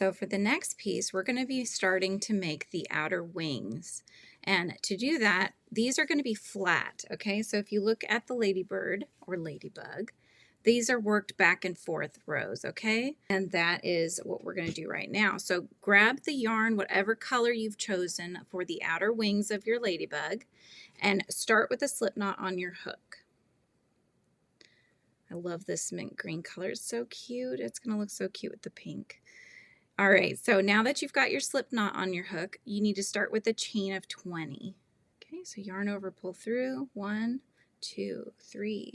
So for the next piece, we're going to be starting to make the outer wings. And to do that, these are going to be flat, okay? So if you look at the ladybird or ladybug, these are worked back and forth rows, okay? And that is what we're going to do right now. So grab the yarn, whatever color you've chosen for the outer wings of your ladybug, and start with a slip knot on your hook. I love this mint green color. It's so cute. It's going to look so cute with the pink. All right, so now that you've got your slip knot on your hook, you need to start with a chain of 20. Okay, so yarn over, pull through, 1, 2, 3.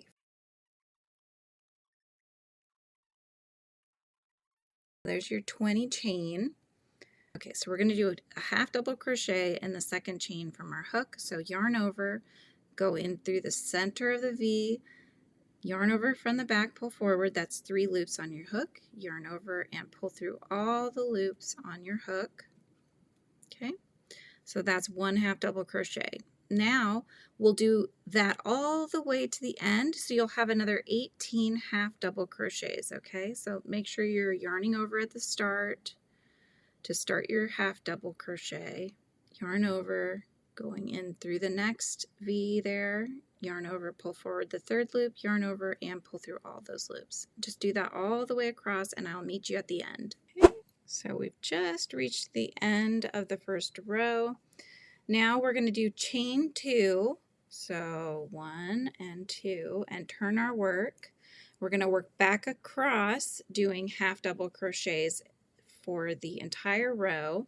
There's your 20 chain. Okay, so we're going to do a half double crochet in the second chain from our hook. So yarn over, go in through the center of the V, yarn over from the back, pull forward. That's 3 loops on your hook. Yarn over and pull through all the loops on your hook. Okay, so that's 1 half double crochet. Now we'll do that all the way to the end, so you'll have another 18 half double crochets. Okay, so make sure you're yarning over at the start to start your half double crochet. Yarn over, going in through the next V there, yarn over, pull forward the 3rd loop, yarn over, and pull through all those loops. Just do that all the way across, and I'll meet you at the end. Okay. So we've just reached the end of the first row. Now we're going to do chain 2, so 1 and 2, and turn our work. We're going to work back across doing half double crochets for the entire row.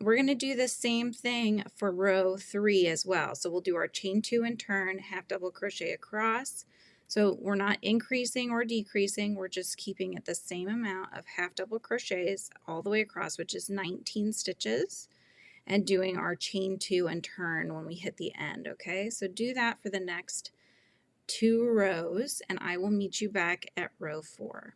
We're going to do the same thing for row 3 as well. So we'll do our chain 2 and turn, half double crochet across. So we're not increasing or decreasing, we're just keeping it the same amount of half double crochets all the way across, which is 19 stitches, and doing our chain 2 and turn when we hit the end. Okay, so do that for the next 2 rows, and I will meet you back at row 4.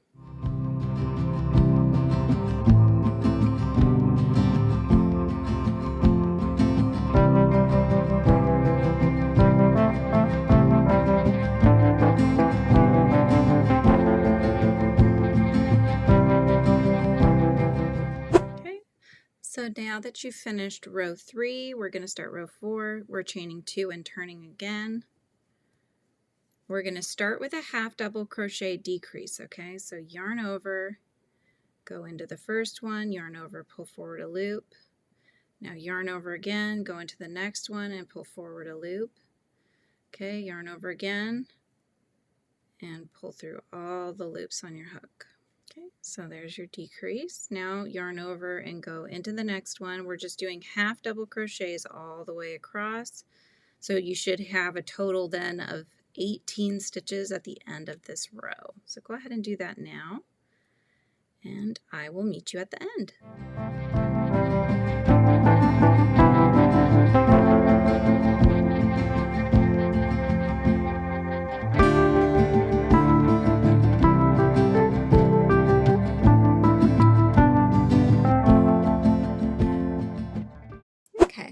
So now that you've finished row 3, we're going to start row 4. We're chaining 2 and turning again. We're going to start with a half double crochet decrease, okay? So yarn over, go into the first one, yarn over, pull forward a loop. Now yarn over again, go into the next one and pull forward a loop. Okay, yarn over again and pull through all the loops on your hook. Okay, so there's your decrease. Now yarn over and go into the next one. We're just doing half double crochets all the way across. So you should have a total then of 18 stitches at the end of this row. So go ahead and do that now, and I will meet you at the end.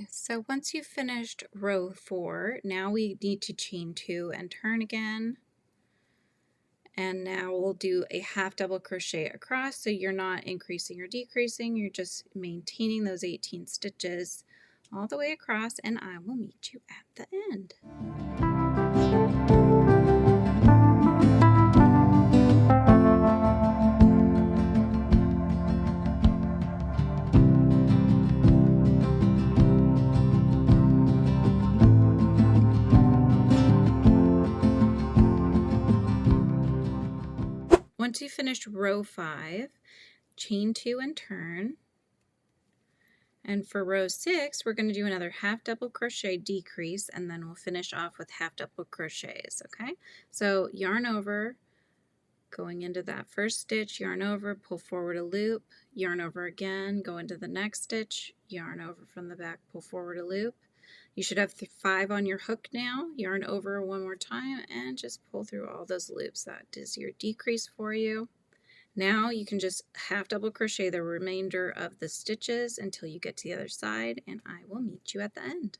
So once you've finished row 4, now we need to chain 2 and turn again. And now we'll do a half double crochet across, so you're not increasing or decreasing, you're just maintaining those 18 stitches all the way across, and I will meet you at the end. Once you finish row 5, chain 2 and turn. And for row 6, we're going to do another half double crochet decrease, and then we'll finish off with half double crochets, okay? So yarn over, going into that first stitch, yarn over, pull forward a loop, yarn over again, go into the next stitch, yarn over from the back, pull forward a loop. You should have 5 on your hook now. Yarn over one more time and just pull through all those loops. That is your decrease for you. Now you can just half double crochet the remainder of the stitches until you get to the other side, and I will meet you at the end.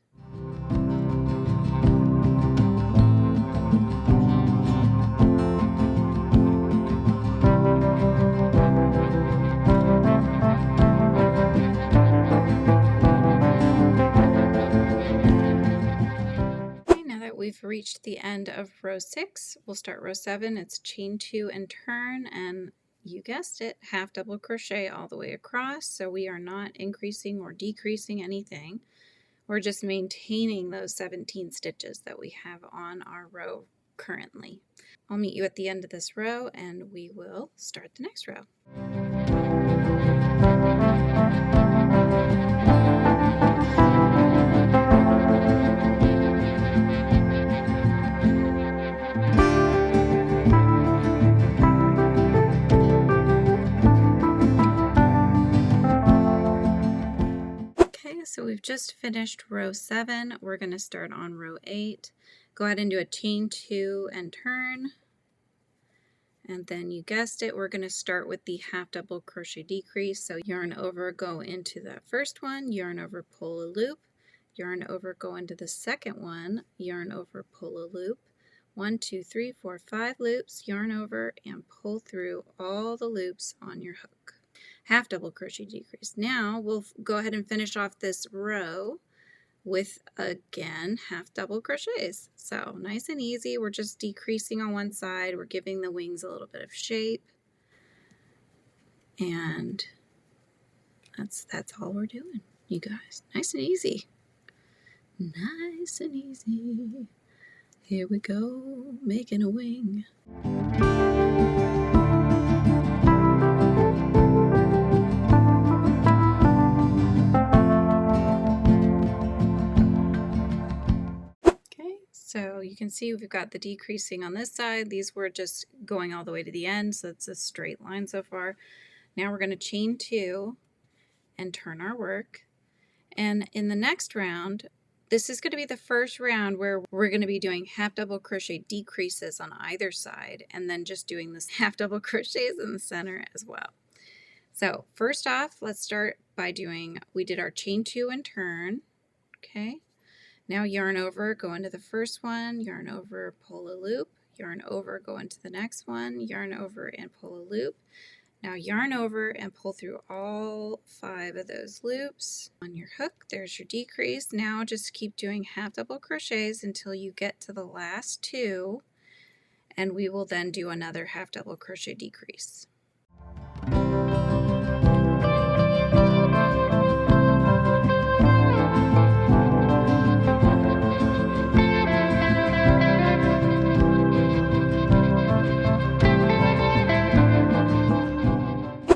we've reached the end of row 6. We'll start row 7. It's chain 2 and turn, and you guessed it, half double crochet all the way across. So we are not increasing or decreasing anything. We're just maintaining those 17 stitches that we have on our row currently. I'll meet you at the end of this row and we will start the next row. So we've just finished row 7. We're going to start on row 8. Go ahead and do a chain 2 and turn. And then you guessed it, we're going to start with the half double crochet decrease. So yarn over, go into that first one, yarn over, pull a loop, yarn over, go into the second one, yarn over, pull a loop. 1, 2, 3, 4, 5 loops, yarn over, and pull through all the loops on your hook. Half double crochet decrease. Now we'll go ahead and finish off this row with, again, half double crochets. So nice and easy. We're just decreasing on one side. We're giving the wings a little bit of shape. And that's all we're doing, you guys. Nice and easy. Nice and easy. Here we go, making a wing. So you can see we've got the decreasing on this side. These were just going all the way to the end, so it's a straight line so far. Now we're going to chain 2 and turn our work. And in the next round, this is going to be the first round where we're going to be doing half double crochet decreases on either side and then just doing this half double crochets in the center as well. So first off, let's start by doing, we did our chain 2 and turn, okay? Now yarn over, go into the first one, yarn over, pull a loop, yarn over, go into the next one, yarn over and pull a loop. Now yarn over and pull through all 5 of those loops on your hook. There's your decrease. Now just keep doing half double crochets until you get to the last 2, and we will then do another half double crochet decrease.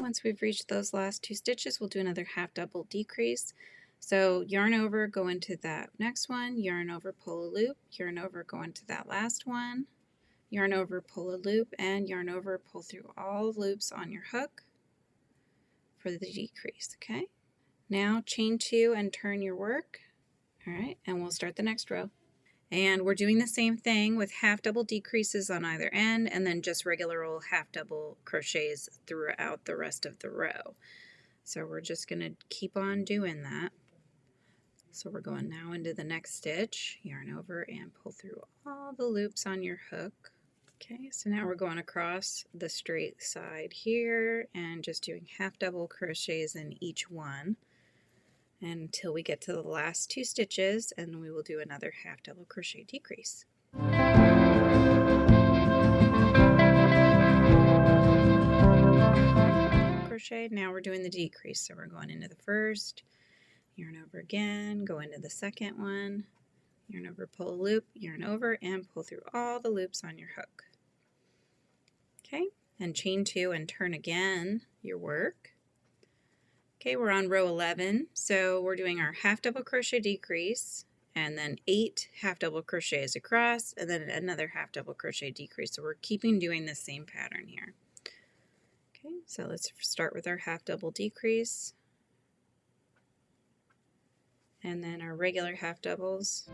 Once we've reached those last 2 stitches, we'll do another half double decrease. So yarn over, go into that next one, yarn over, pull a loop, yarn over, go into that last one, yarn over, pull a loop, and yarn over, pull through all loops on your hook for the decrease, okay? Now chain 2 and turn your work. All right, and we'll start the next row. And we're doing the same thing with half double decreases on either end and then just regular old half double crochets throughout the rest of the row. So we're just going to keep on doing that. So we're going now into the next stitch, yarn over and pull through all the loops on your hook. Okay, so now we're going across the straight side here and just doing half double crochets in each one until we get to the last 2 stitches, and we will do another half double crochet decrease. Crochet, now we're doing the decrease, so we're going into the first, yarn over again, go into the second one, yarn over, pull a loop, yarn over, and pull through all the loops on your hook. Okay, and chain 2 and turn again your work. Okay, we're on row 11, so we're doing our half double crochet decrease and then 8 half double crochets across and then another half double crochet decrease. So we're keeping doing the same pattern here. Okay, so let's start with our half double decrease and then our regular half doubles.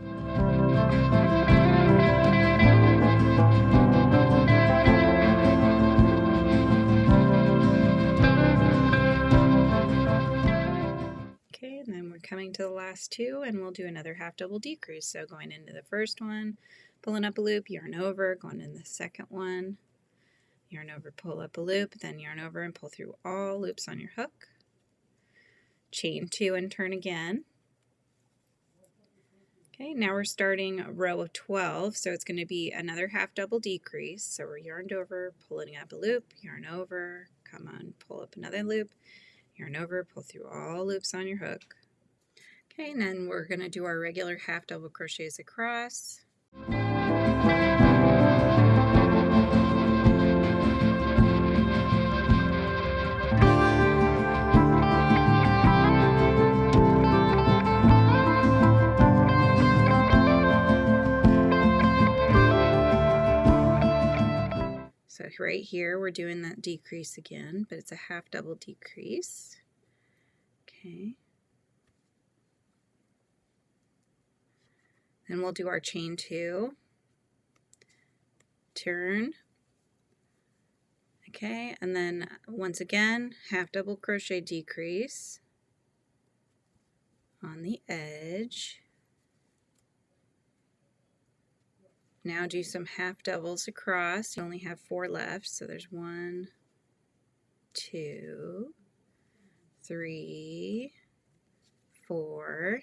Okay, and then we're coming to the last 2 and we'll do another half double decrease. So going into the first one, pulling up a loop, yarn over, going in the second one, yarn over, pull up a loop, then yarn over and pull through all loops on your hook. Chain 2 and turn again. Okay, now we're starting a row of 12, so it's going to be another half double decrease. So we're yarned over, pulling up a loop, yarn over, come on, pull up another loop, yarn over, pull through all loops on your hook. Okay, and then we're going to do our regular half double crochets across. So right here we're doing that decrease again, but it's a half double decrease. Okay. Then we'll do our chain 2, turn, okay, and then once again half double crochet decrease on the edge. Now do some half doubles across. You only have 4 left, so there's 1, 2, 3, 4,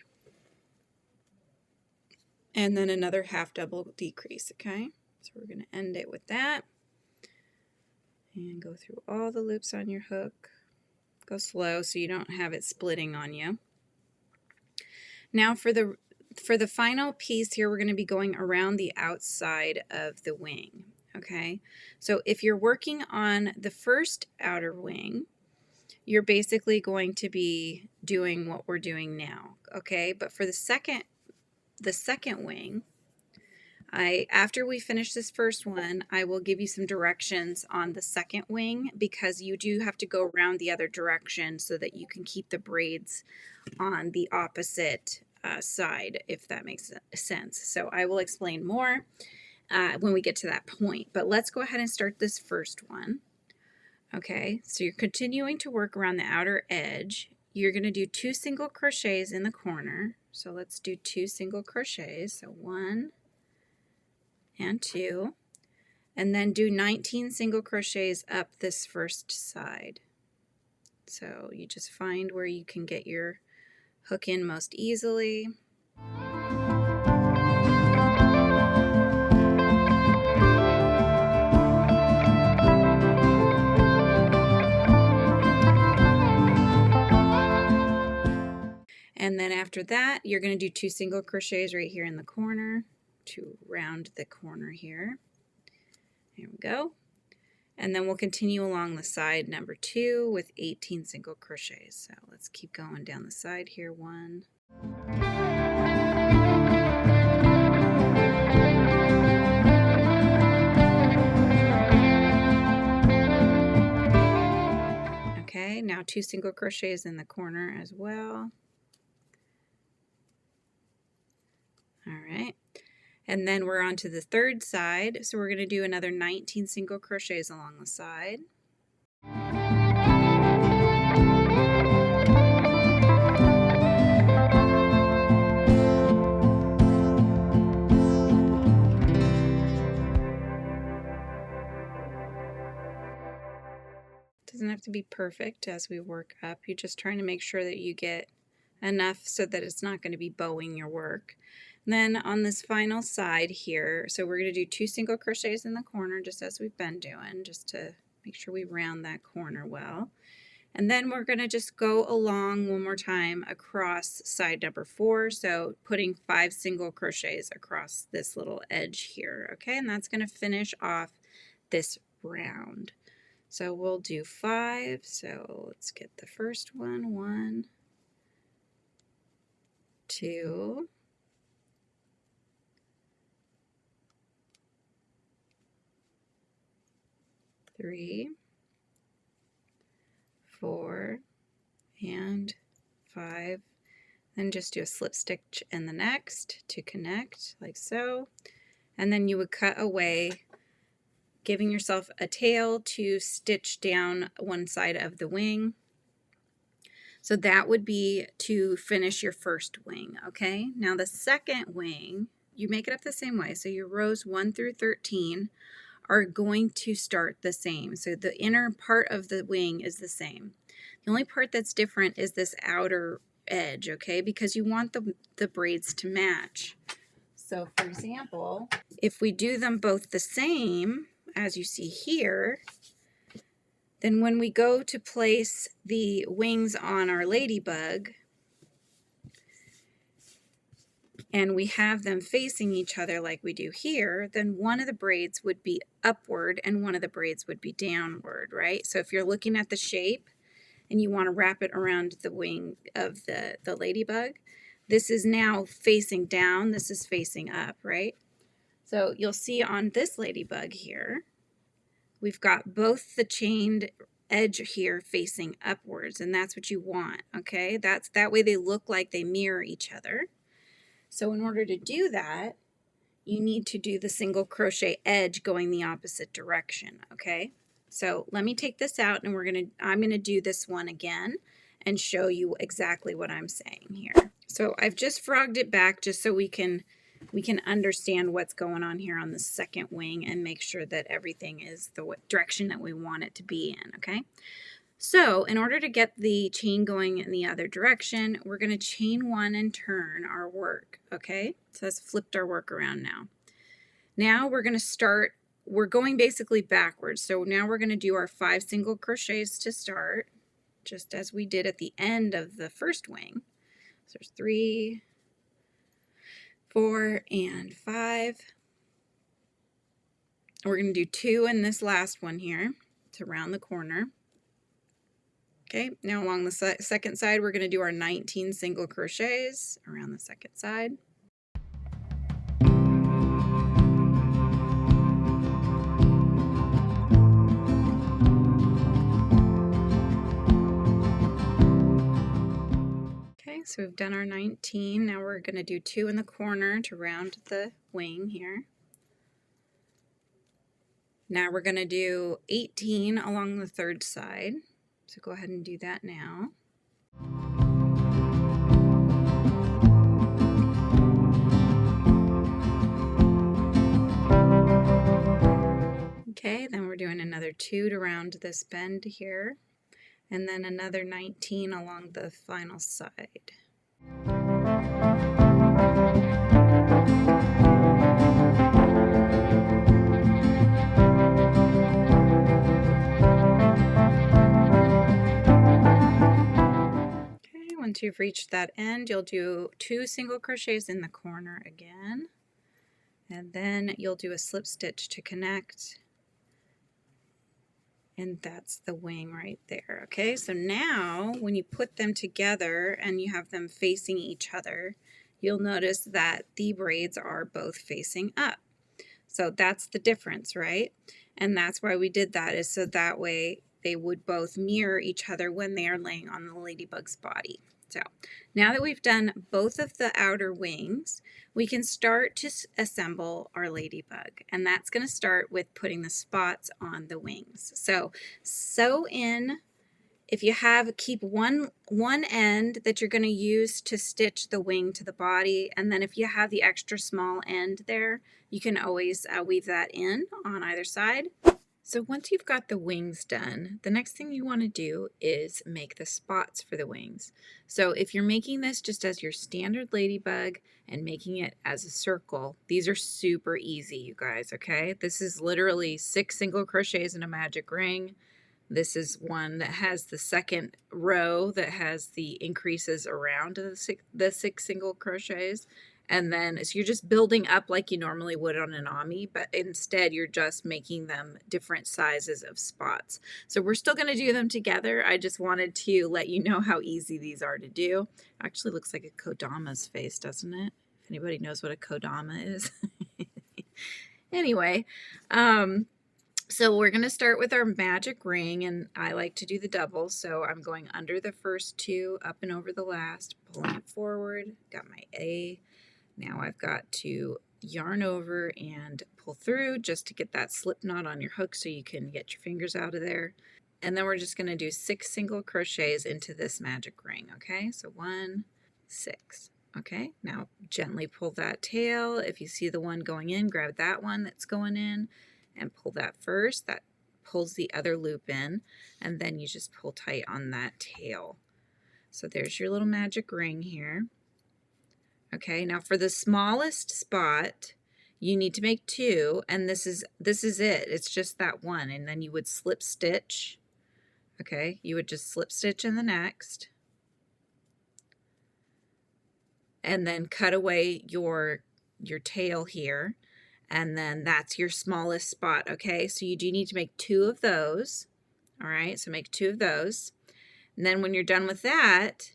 and then another half double decrease, okay? So we're going to end it with that. And go through all the loops on your hook. Go slow so you don't have it splitting on you. Now for the final piece here, we're going to be going around the outside of the wing, okay? So if you're working on the first outer wing, you're basically going to be doing what we're doing now, okay? But for the second wing, after we finish this first one, I will give you some directions on the second wing, because you do have to go around the other direction so that you can keep the braids on the opposite side, if that makes sense. So I will explain more when we get to that point, but let's go ahead and start this first one. Okay, so you're continuing to work around the outer edge. You're going to do 2 single crochets in the corner. So let's do 2 single crochets. So 1 and 2, and then do 19 single crochets up this first side. So you just find where you can get your hook in most easily. And then after that, you're going to do 2 single crochets right here in the corner to round the corner here. There we go. And then we'll continue along the side number 2 with 18 single crochets. So let's keep going down the side here. 1. Okay, now 2 single crochets in the corner as well. All right. And then we're on to the third side. So we're going to do another 19 single crochets along the side. Doesn't have to be perfect as we work up. You're just trying to make sure that you get enough so that it's not going to be bowing your work. And then on this final side here, so we're going to do 2 single crochets in the corner just as we've been doing, just to make sure we round that corner well. And then we're going to just go along one more time across side number 4, so putting 5 single crochets across this little edge here, okay? And that's going to finish off this round. So we'll do 5, so let's get the first one. 1, 2, 3, 4, and 5. Then just do a slip stitch in the next to connect, like so. And then you would cut away, giving yourself a tail to stitch down one side of the wing. So that would be to finish your first wing, okay? Now the second wing, you make it up the same way. So your rows 1 through 13 are going to start the same. So the inner part of the wing is the same. The only part that's different is this outer edge, okay? Because you want the braids to match. So for example, if we do them both the same, as you see here, then when we go to place the wings on our ladybug, and we have them facing each other like we do here, then one of the braids would be upward and one of the braids would be downward, right? So if you're looking at the shape and you want to wrap it around the wing of the ladybug, this is now facing down, this is facing up, right? So you'll see on this ladybug here, we've got both the chained edge here facing upwards, and that's what you want, okay? That way they look like they mirror each other. So in order to do that, you need to do the single crochet edge going the opposite direction, okay? So let me take this out and I'm gonna do this one again and show you exactly what I'm saying here. So I've just frogged it back just so we can understand what's going on here on the second wing and make sure that everything is the direction that we want it to be in, okay? So in order to get the chain going in the other direction, we're going to chain one and turn our work, okay? So that's flipped our work around now. Now we're going to start, we're going basically backwards. So now we're going to do our 5 single crochets to start, just as we did at the end of the first wing. So there's 3, 4, and 5. We're going to do 2 in this last one here to round the corner. Okay, now along the second side, we're going to do our 19 single crochets around the second side. Okay, so we've done our 19. Now we're going to do 2 in the corner to round the wing here. Now we're going to do 18 along the third side. So go ahead and do that now. Okay, then we're doing another 2 to round this bend here, and then another 19 along the final side. Once you've reached that end, you'll do 2 single crochets in the corner again, and then you'll do a slip stitch to connect, and that's the wing right there. Okay, so now when you put them together and you have them facing each other, you'll notice that the braids are both facing up. So that's the difference, right? And that's why we did that, is so that way they would both mirror each other when they are laying on the ladybug's body. So now that we've done both of the outer wings, we can start to assemble our ladybug, and that's going to start with putting the spots on the wings. So sew in, if you have, keep one end that you're going to use to stitch the wing to the body, and then if you have the extra small end there, you can always weave that in on either side. So once you've got the wings done, the next thing you want to do is make the spots for the wings. So if you're making this just as your standard ladybug and making it as a circle, these are super easy, you guys, okay? This is literally 6 single crochets in a magic ring. This is one that has the second row that has the increases around the 6 single crochets. And then so you're just building up like you normally would on an ami, but instead you're just making them different sizes of spots. So we're still going to do them together. I just wanted to let you know how easy these are to do. Actually looks like a kodama's face, doesn't it? If anybody knows what a kodama is. Anyway, so we're going to start with our magic ring, and I like to do the double, so I'm going under the first 2, up and over the last, pulling it forward, got my A. Now I've got to yarn over and pull through just to get that slip knot on your hook so you can get your fingers out of there. And then we're just going to do 6 single crochets into this magic ring, okay? So 1, 6. Okay, now gently pull that tail. If you see the one going in, grab that one that's going in and pull that first. That pulls the other loop in, and then you just pull tight on that tail. So there's your little magic ring here. Okay, now for the smallest spot, you need to make 2, and this is it. It's just that one, and then you would slip stitch. Okay, you would just slip stitch in the next, and then cut away your tail here, and then that's your smallest spot. Okay, so you do need to make 2 of those. All right, so make 2 of those, and then when you're done with that,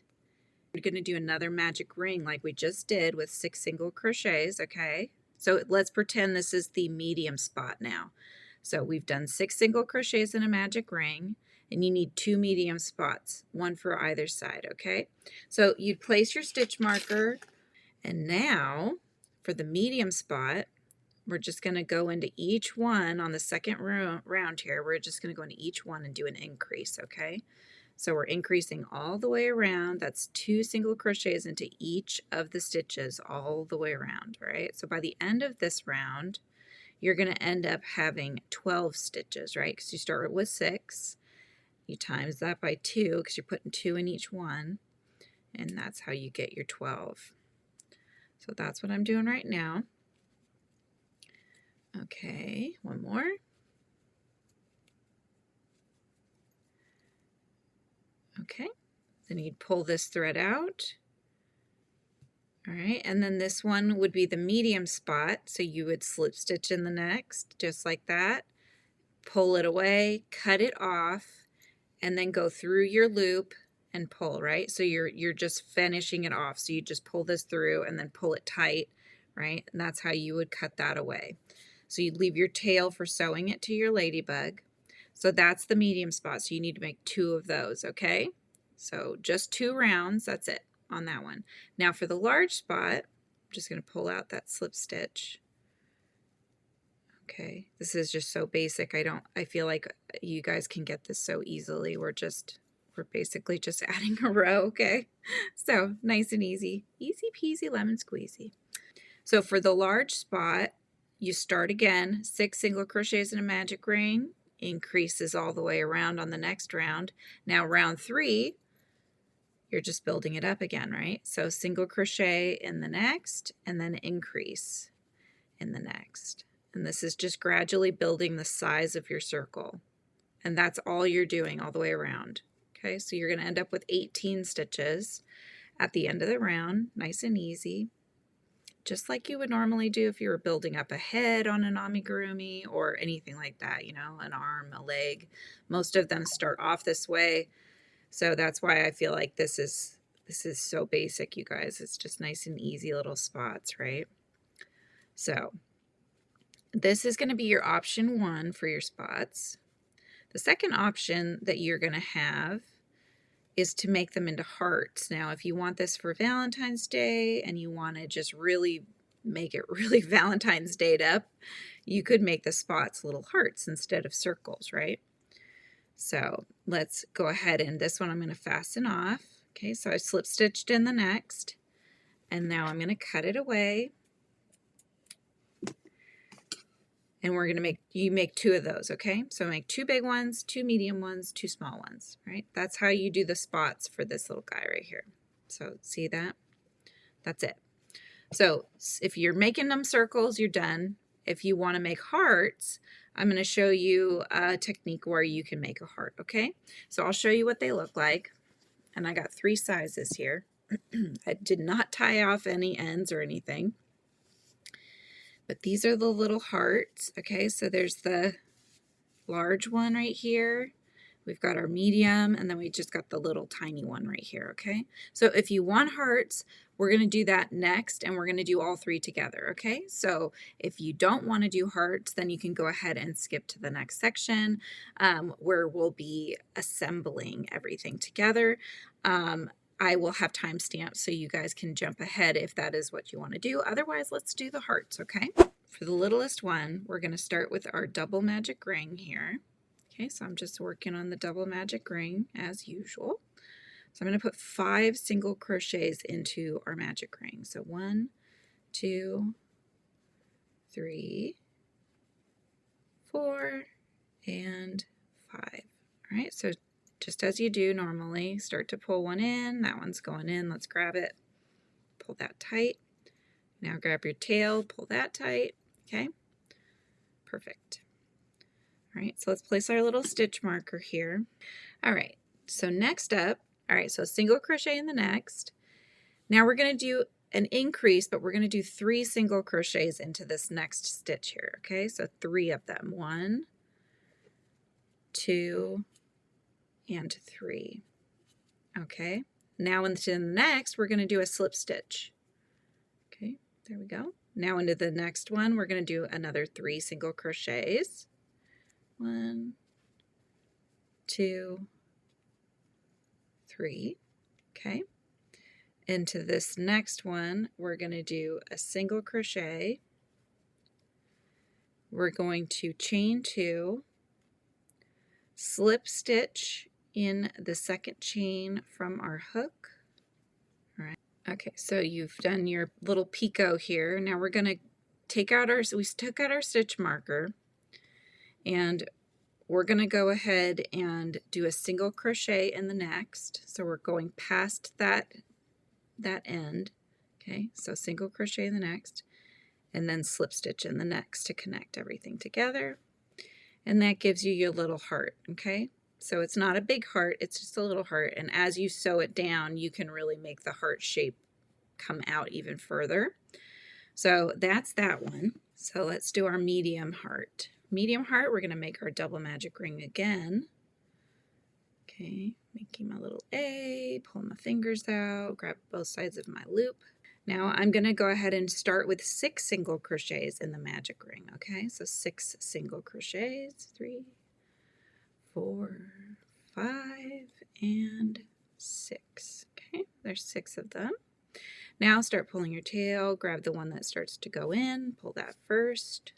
you're going to do another magic ring like we just did with 6 single crochets. Okay, so let's pretend this is the medium spot now. So we've done 6 single crochets in a magic ring, and you need 2 medium spots, one for either side. Okay, so you'd place your stitch marker, and now for the medium spot, we're just going to go into each one on the second round here. We're just going to go into each one and do an increase. Okay, so we're increasing all the way around. That's 2 single crochets into each of the stitches all the way around, right? So by the end of this round, you're going to end up having 12 stitches, right? Because you start with 6. You times that by 2 because you're putting 2 in each one, and that's how you get your 12. So that's what I'm doing right now. Okay, one more. Okay, then you'd pull this thread out. All right, and then this one would be the medium spot, so you would slip stitch in the next, just like that. Pull it away, cut it off, and then go through your loop and pull, right? So you're just finishing it off. So you just pull this through and then pull it tight, right? And that's how you would cut that away. So you'd leave your tail for sewing it to your ladybug. So that's the medium spot. So you need to make 2 of those, okay? So just 2 rounds, that's it on that one. Now for the large spot, I'm just going to pull out that slip stitch. Okay, this is just so basic. I feel like you guys can get this so easily. We're basically just adding a row, okay? So nice and easy. Easy peasy lemon squeezy. So for the large spot, you start again, 6 single crochets in a magic ring, increases all the way around on the next round. Now round 3, you're just building it up again, right? So single crochet in the next, and then increase in the next. And this is just gradually building the size of your circle. And that's all you're doing all the way around. Okay, so you're going to end up with 18 stitches at the end of the round, nice and easy. Just like you would normally do if you were building up a head on an amigurumi or anything like that, you know, an arm, a leg. Most of them start off this way. So that's why I feel like this is so basic, you guys. It's just nice and easy little spots, right? So this is going to be your option 1 for your spots. The second option that you're going to have is to make them into hearts. Now, if you want this for Valentine's Day and you want to just really make it really Valentine's Day'd up, you could make the spots little hearts instead of circles, right? So let's go ahead, and this one I'm going to fasten off. Okay, so I slip stitched in the next, and now I'm going to cut it away. And we're going to make 2 of those, okay? So make 2 big ones, 2 medium ones, 2 small ones, right? That's how you do the spots for this little guy right here. So see that? That's it. So if you're making them circles, you're done. If you want to make hearts, I'm going to show you a technique where you can make a heart, okay? So I'll show you what they look like. And I got 3 sizes here. I did not tie off any ends or anything. But these are the little hearts, okay? So there's the large one right here. We've got our medium, and then we just got the little tiny one right here, okay? So if you want hearts, we're going to do that next, and we're going to do all 3 together, okay? So if you don't want to do hearts, then you can go ahead and skip to the next section where we'll be assembling everything together. I will have timestamps so you guys can jump ahead if that is what you want to do. Otherwise, let's do the hearts, okay? For the littlest one, we're going to start with our double magic ring here. Okay, so I'm just working on the double magic ring as usual. So I'm going to put 5 single crochets into our magic ring. So 1, 2, 3, 4, and 5. All right, so just as you do normally. Start to pull one in. That one's going in. Let's grab it. Pull that tight. Now grab your tail, pull that tight. Okay, perfect. All right, so let's place our little stitch marker here. All right, so next up, all right, so single crochet in the next. Now we're going to do an increase, but we're going to do 3 single crochets into this next stitch here. Okay, so 3 of them. 1, 2, and 3. Okay, now into the next, we're going to do a slip stitch. Okay, there we go. Now into the next one, we're going to do another 3 single crochets. 1, 2, 3. Okay. Into this next one, we're going to do a single crochet. We're going to chain 2, slip stitch in the second chain from our hook. All right. Okay, so you've done your little picot here. Now we're going to take out our, we took out our stitch marker, and we're going to go ahead and do a single crochet in the next. So we're going past that end. Okay, so single crochet in the next, and then slip stitch in the next to connect everything together. And that gives you your little heart. Okay, so it's not a big heart, it's just a little heart. And as you sew it down, you can really make the heart shape come out even further. So that's that one. So let's do our medium heart. Medium heart, we're going to make our double magic ring again. Okay, making my little A, pull my fingers out, grab both sides of my loop. Now I'm going to go ahead and start with 6 single crochets in the magic ring. Okay, so 6 single crochets, 3, 4, 5, and 6. Okay, there's 6 of them. Now start pulling your tail, grab the one that starts to go in, pull that first.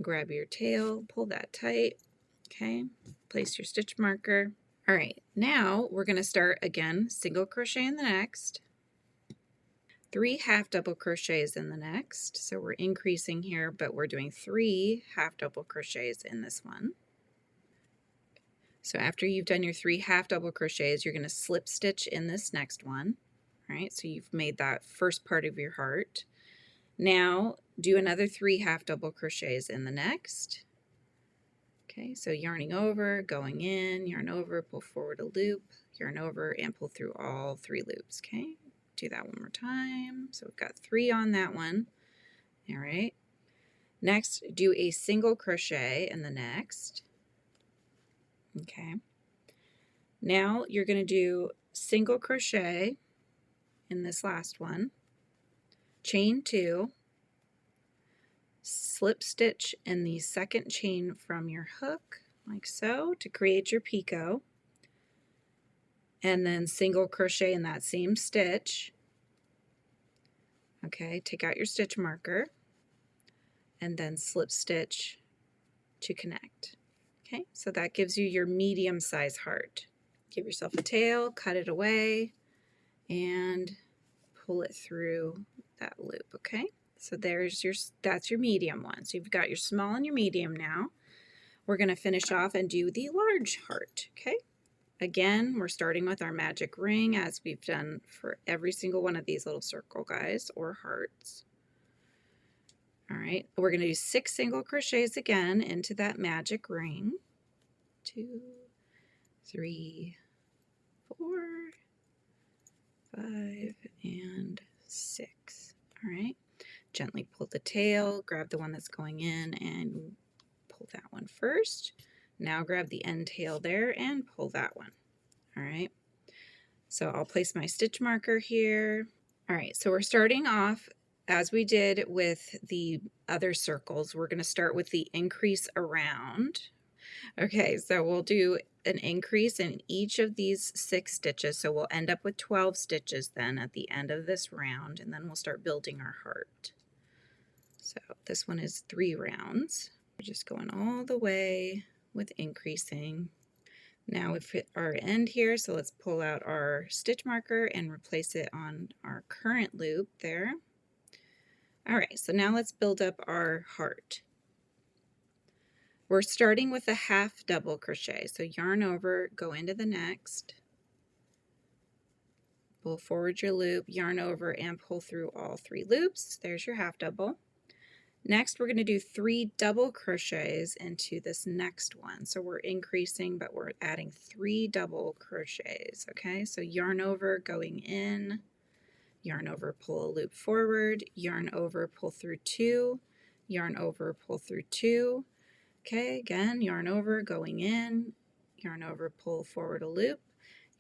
Grab your tail, pull that tight. Okay, place your stitch marker. All right, now we're going to start again, single crochet in the next, 3 half double crochets in the next. So we're increasing here, but we're doing 3 half double crochets in this one. So after you've done your 3 half double crochets, you're going to slip stitch in this next one. All right, so you've made that first part of your heart. Now do another 3 half double crochets in the next. Okay, so yarning over, going in, yarn over, pull forward a loop, yarn over, and pull through all 3 loops. Okay, do that one more time. So we've got 3 on that one. All right, next do a single crochet in the next. Okay, now you're going to do single crochet in this last one, chain 2, slip stitch in the second chain from your hook, like so, to create your picot, and then single crochet in that same stitch. Okay, take out your stitch marker, and then slip stitch to connect. Okay, so that gives you your medium size heart. Give yourself a tail, cut it away, and pull it through that loop. Okay, so that's your medium one. So you've got your small and your medium now. We're going to finish off and do the large heart. Okay, again, we're starting with our magic ring as we've done for every single one of these little circle guys or hearts. All right, we're going to do 6 single crochets again into that magic ring. 2, 3, 4, 5, and 6. All right, gently pull the tail, grab the one that's going in and pull that one first. Now grab the end tail there and pull that one. All right, so I'll place my stitch marker here. All right, so we're starting off as we did with the other circles. We're going to start with the increase around. Okay, so we'll do an increase in each of these 6 stitches, so we'll end up with 12 stitches then at the end of this round, and then we'll start building our heart. So this one is 3 rounds. We're just going all the way with increasing. Now we've hit our end here, so let's pull out our stitch marker and replace it on our current loop there. All right, so now let's build up our heart. We're starting with a half double crochet. So yarn over, go into the next, pull forward your loop, yarn over, and pull through all 3 loops. There's your half double. Next, we're going to do 3 double crochets into this next one. So we're increasing, but we're adding 3 double crochets. Okay, so yarn over, going in, yarn over, pull a loop forward, yarn over, pull through 2, yarn over, pull through 2. Okay, again, yarn over, going in, yarn over, pull forward a loop,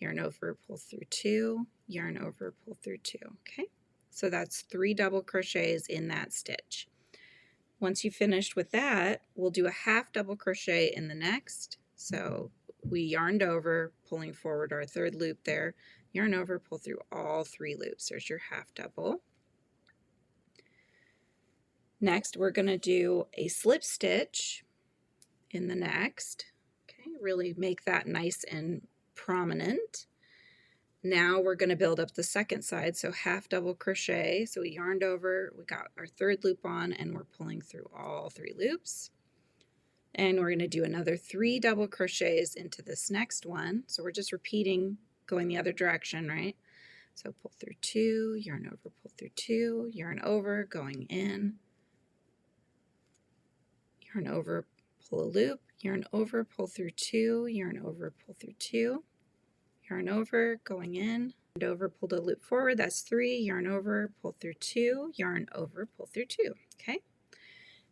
yarn over, pull through 2, yarn over, pull through 2. Okay, so that's 3 double crochets in that stitch. Once you've finished with that, we'll do a half double crochet in the next. So we yarned over, pulling forward our 3rd loop there, yarn over, pull through all 3 loops. There's your half double. Next, we're going to do a slip stitch in the next. Okay, really make that nice and prominent. Now we're going to build up the second side, so half double crochet. So we yarned over, we got our 3rd loop on, and we're pulling through all 3 loops. And we're going to do another 3 double crochets into this next one. So we're just repeating, going the other direction, right? So pull through 2, yarn over, pull through 2, yarn over, going in, yarn over, pull a loop, yarn over, pull through 2, yarn over, pull through 2, yarn over, going in, and over, pulled a loop forward, that's 3, yarn over, pull through 2, yarn over, pull through 2, okay?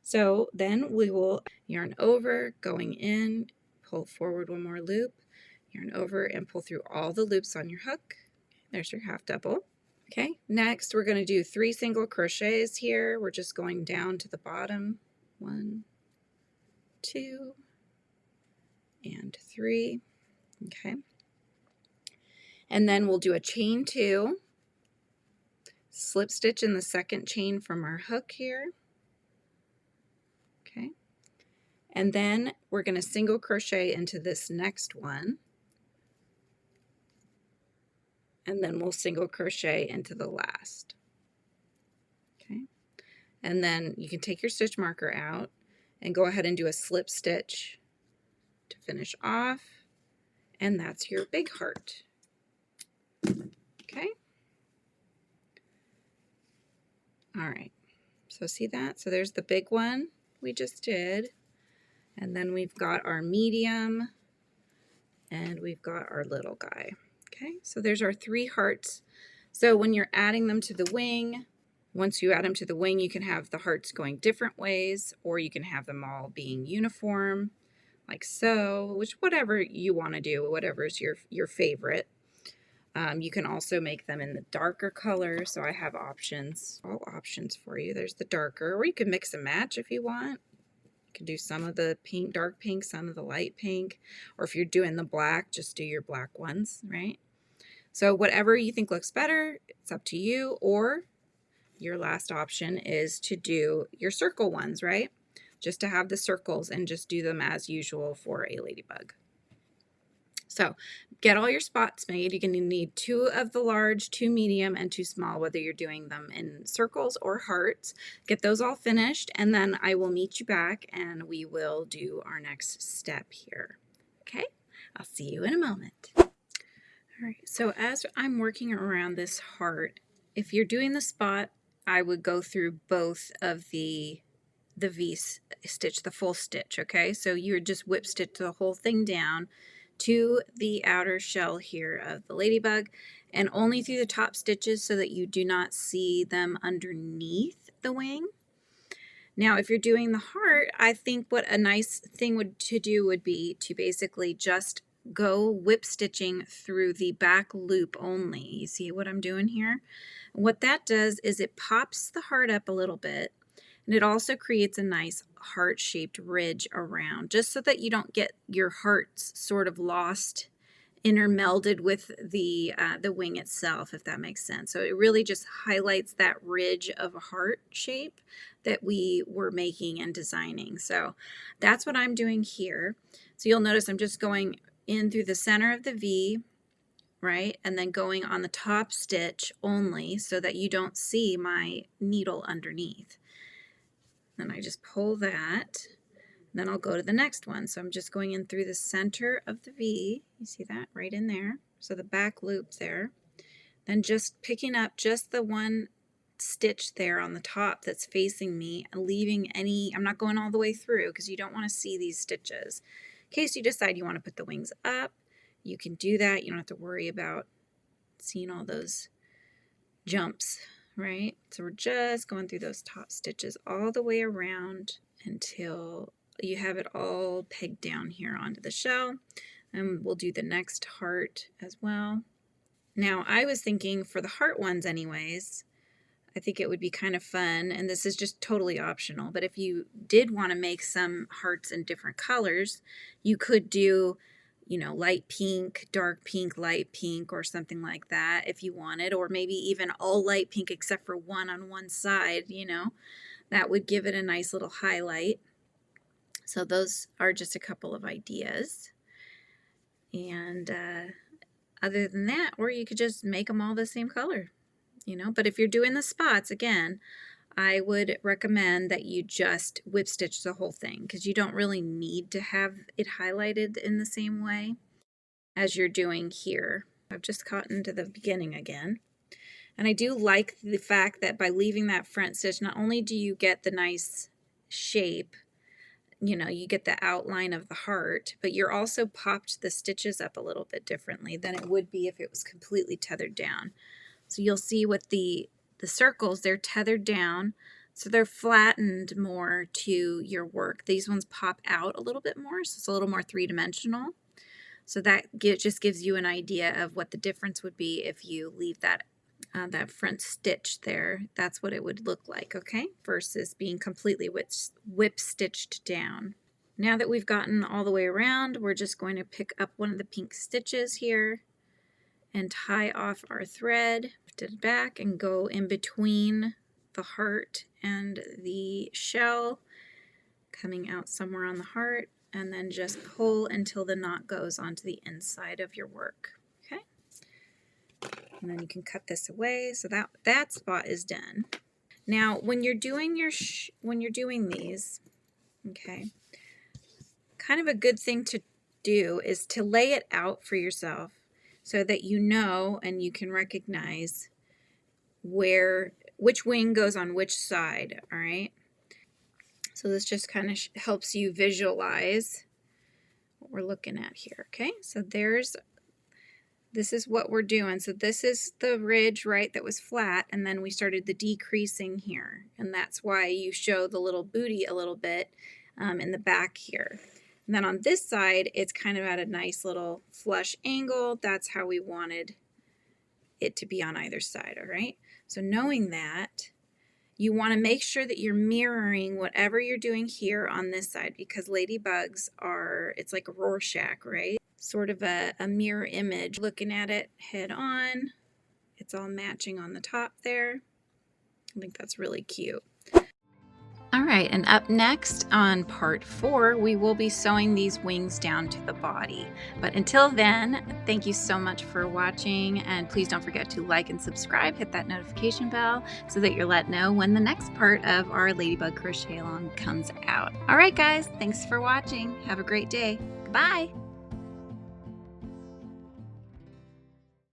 So then we will yarn over, going in, pull forward 1 more loop, yarn over, and pull through all the loops on your hook. There's your half double. Okay, next we're going to do 3 single crochets here. We're just going down to the bottom. 1, 2, and 3. Okay. And then we'll do a chain 2, slip stitch in the second chain from our hook here. Okay. And then we're going to single crochet into this next one. And then we'll single crochet into the last. Okay. And then you can take your stitch marker out and go ahead and do a slip stitch to finish off. And that's your big heart. Okay. All right. So see that? So there's the big one we just did. And then we've got our medium and we've got our little guy. Okay, so there's our 3 hearts. So when you're adding them to the wing, once you add them to the wing, you can have the hearts going different ways, or you can have them all being uniform, like so, which whatever you want to do, whatever is your favorite. You can also make them in the darker color, so I have options, all options for you. There's the darker, or you can mix and match if you want. You can do some of the pink, dark pink, some of the light pink, or if you're doing the black, just do your black ones, right? So whatever you think looks better, it's up to you, or your last option is to do your circle ones, right? Just to have the circles and just do them as usual for a ladybug. So get all your spots made. You're going to need 2 of the large, 2 medium, and 2 small, whether you're doing them in circles or hearts. Get those all finished, and then I will meet you back and we will do our next step here. Okay, I'll see you in a moment. All right, so as I'm working around this heart, if you're doing the spot, I would go through both of the V stitch, the full stitch, okay? So you would just whip stitch the whole thing down to the outer shell here of the ladybug, and only through the top stitches so that you do not see them underneath the wing. Now, if you're doing the heart, I think what a nice thing to do would be to basically just go whip stitching through the back loop only. You see what I'm doing here? What that does is it pops the heart up a little bit, and it also creates a nice heart-shaped ridge around, just so that you don't get your hearts sort of lost, intermelded with the wing itself, if that makes sense. So it really just highlights that ridge of a heart shape that we were making and designing. So that's what I'm doing here. So you'll notice I'm just going in through the center of the V, right, and then going on the top stitch only so that you don't see my needle underneath. Then I just pull that, Then I'll go to the next one. So I'm just going in through the center of the V. You see that right in there? So the back loop there. Then just picking up just the one stitch there on the top that's facing me and leaving any, I'm not going all the way through because you don't want to see these stitches. In case you decide you want to put the wings up, you can do that. You don't have to worry about seeing all those jumps, right? So we're just going through those top stitches all the way around until you have it all pegged down here onto the shell. And we'll do the next heart as well. Now I was thinking for the heart ones anyways, I think it would be kind of fun, and this is just totally optional, but if you did want to make some hearts in different colors, you could do, you know, light pink, dark pink, light pink, or something like that if you wanted, or maybe even all light pink except for one on one side, you know, that would give it a nice little highlight. So those are just a couple of ideas. And other than that, or you could just make them all the same color. You know, but if you're doing the spots, again, I would recommend that you just whip stitch the whole thing because you don't really need to have it highlighted in the same way as you're doing here. I've just gotten to the beginning again. And I do like the fact that by leaving that front stitch, not only do you get the nice shape, you know, you get the outline of the heart, but you're also popped the stitches up a little bit differently than it would be if it was completely tethered down. So you'll see with the circles, they're tethered down, so they're flattened more to your work. These ones pop out a little bit more, so it's a little more three-dimensional. So that just gives you an idea of what the difference would be if you leave that front stitch there. That's what it would look like, okay? Versus being completely whip stitched down. Now that we've gotten all the way around, we're just going to pick up one of the pink stitches here and tie off our thread, put it back, and go in between the heart and the shell, coming out somewhere on the heart, and then just pull until the knot goes onto the inside of your work. Okay, and then you can cut this away. So that spot is done. Now, when you're doing these, okay, kind of a good thing to do is to lay it out for yourself, so that you know and you can recognize which wing goes on which side, all right? So this just kind of helps you visualize what we're looking at here, okay? So this is what we're doing. So this is the ridge, right, that was flat, and then we started the decreasing here, and that's why you show the little booty a little bit in the back here. And then on this side, it's kind of at a nice little flush angle. That's how we wanted it to be on either side, all right? So knowing that, you want to make sure that you're mirroring whatever you're doing here on this side, because ladybugs are, it's like a Rorschach, right? Sort of a mirror image. Looking at it head on, it's all matching on the top there. I think that's really cute. All right, and up next on part 4, we will be sewing these wings down to the body. But until then, thank you so much for watching, and please don't forget to like and subscribe, hit that notification bell so that you're let know when the next part of our Ladybug Crochet Along comes out. All right, guys, thanks for watching. Have a great day. Bye.